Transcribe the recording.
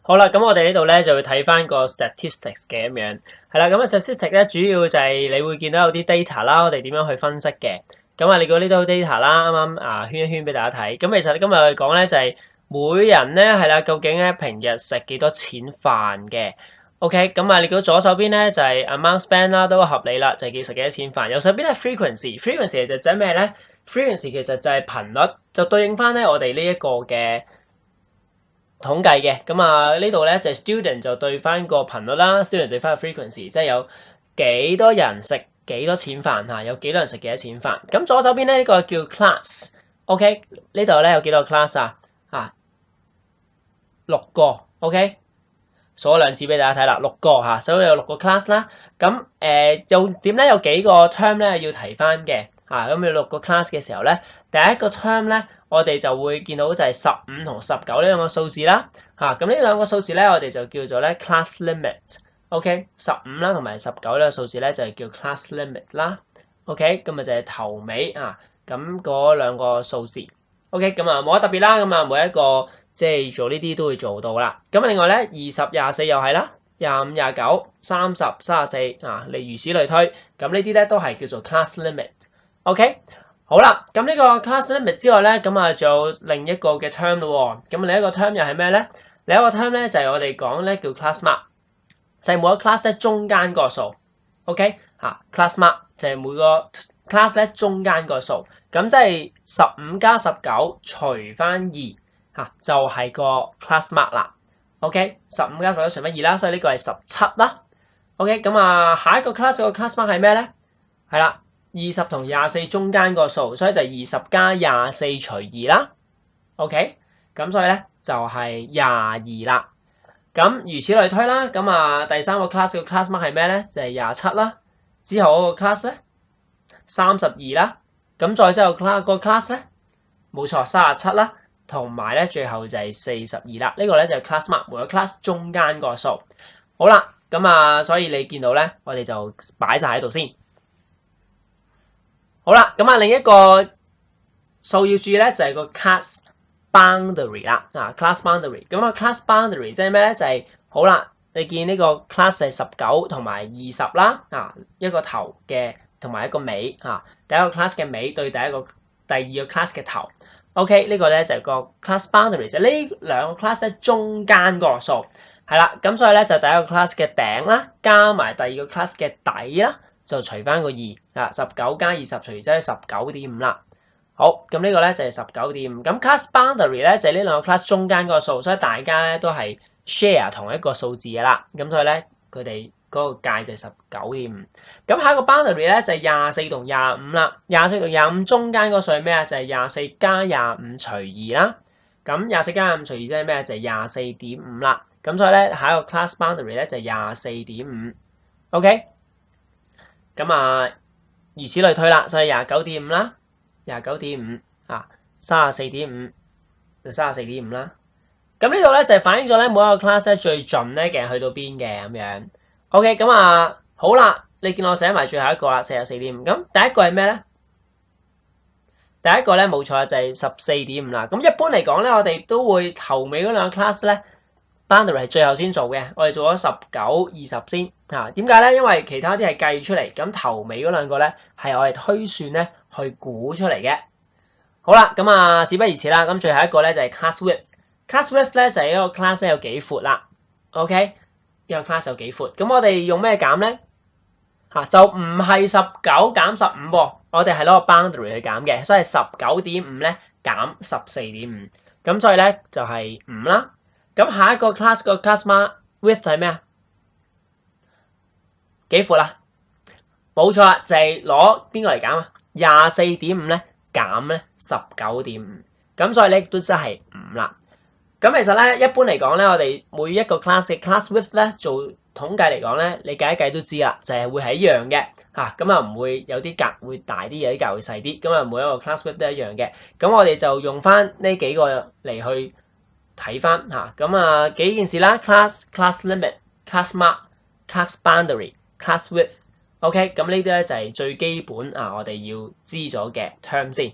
好啦，咁我哋呢度咧就會睇翻個 statistics 嘅咁樣，係啦，咁啊 statistics 咧主要就係你會見到有啲 data 啦，我哋點樣去分析嘅。咁啊，你見到呢度 data 啦，啱啱圈一圈俾大家睇。咁其實今日我哋講咧就係每人咧係啦，究竟咧平日食幾多錢飯嘅？OK，咁啊，你見到左手邊咧就係 amount spend 啦，都合理啦，就係叫食幾多錢飯。右手邊咧 frequency 就指咩咧 ？frequency 其實就係頻率，就對應翻咧我哋呢一個嘅統計嘅。咁啊呢度咧就係 student 就對翻個頻率啦 ，student 對翻個 frequency，即係有幾多人食幾多錢飯嚇，有幾多人食幾多錢飯。咁左手邊咧呢個叫 class，OK，呢度咧有幾多個 class 啊？6個 ，OK。數咗兩次俾大家睇啦，6個嚇，所以有6個 class 啦。咁又點咧？有幾個 term 咧要提翻嘅嚇。咁有6個 class 嘅時候咧，第一個 term 咧，我哋就會見到就係15同19呢兩個數字啦嚇。咁呢兩個數字咧，我哋就叫做咧 class limit。OK，15啦同埋19呢個數字咧就係叫 class limit 啦。OK，咁啊就係頭尾啊。咁嗰兩個數字。OK，咁啊冇乜特別啦。咁啊每一個。即係做呢啲都會做到啦。咁另外咧，20、24又係啦，25、29、30、34啊，你如此類推。咁呢啲咧都係叫做 class limit。OK， 好啦，咁呢個 class limit 之外咧，咁啊仲有另一個嘅 term 咯。咁另一個 term 又係咩咧？另一個 term 咧就係我哋講咧叫 class mark，就係每個 class 咧中間個數。OK， class mark 就係每個 class 咧中間個數。咁即係15加19除翻2。就係個 class mark 啦 ，OK， 15加19除翻2啦，所以呢個係17啦 ，OK， 咁啊下一個 class 個 class mark 係咩咧？係啦，20同24中間個數，所以就20加24除2啦 ，OK， 咁所以咧就係22啦。咁如此類推啦，咁啊第三個 class 個 class mark 係咩咧？就係27啦。之後嗰個 class 咧32啦，咁再之後個 class 咧冇錯37啦。同埋咧，最後就係42啦。呢個咧就係 class mark，每個 class 中間個數。好啦，咁啊，所以你見到咧，我哋就擺晒喺度先。好啦，咁啊，另一個數要注意咧，就係個 class boundary 啦。class boundary。咁啊，class boundary 即係咩咧？就係好啦，你見呢個 class 係19同埋20啦。一個頭嘅同埋一個尾嚇。第一個 class 嘅尾對第二個 class 嘅頭。OK， 呢個咧就係個 class boundary，就呢兩個 class 咧中間個數係啦，咁所以咧就第一個 class 嘅頂啦，加埋第二個 class 嘅底啦，就除翻個2啊，19加20除即係 19.5 啦。好，咁呢個咧就係 19.5。咁 class boundary 咧就係呢兩個 class 中間個數，所以大家咧都係 share 同一個數字嘅啦。咁所以咧佢哋嗰個界就係 19.5。咁下一個 boundary 咧就係24同25啦。24同25中間個數係咩啊？就係24加25除2啦。咁24加25除2即係咩？就係 24.5 啦。咁所以咧下一個 class boundary 咧就係 24.5。OK， 咁啊如此類推啦。所以 29.5 啦 ，29.5 34.5就 34.5 啦。咁呢度咧就係反映咗咧每一個 class 咧最盡咧嘅去到邊嘅咁樣。OK， 咁啊好啦。你見我寫埋最後一個啦，44.5。咁第一個係咩咧？第一個咧冇錯就係 14.5 啦。咁一般嚟講咧，我哋都會頭尾嗰兩個 class 咧 boundary 係最後先做嘅。我哋做咗19、20先嚇。點解咧？因為其他啲係計出嚟，咁頭尾嗰兩個咧係我哋推算咧去估出嚟嘅。好啦，咁啊事不宜遲啦。咁最後一個咧就係 class width。class width 咧就係一個 class 咧有幾闊啦。OK， 呢個 class 有幾闊。咁我哋用咩減咧？就唔係19減15喎，我哋係攞個 boundary 去減嘅，所以 19.5 咧減 14.5， 咁所以咧就係5啦。咁下一個 class 個 class mark width 係咩啊？幾闊啊？冇錯啦，就係攞邊個嚟減啊？24.5咧減咧 19.5， 咁所以咧都真係5啦。咁其實咧一般嚟講咧，我哋每一個 class 嘅 class width 咧做統計嚟講咧，你計一計都知啦，就係會係一樣嘅嚇，咁啊唔會有啲格會大啲，有啲格會細啲，咁啊每一個 class width 都一樣嘅。咁我哋就用翻呢幾個嚟去睇翻嚇，咁啊幾件事啦 ，class limit、class mark、class boundary、class width。OK， 咁呢啲咧就係最基本我哋要知咗嘅 term 先。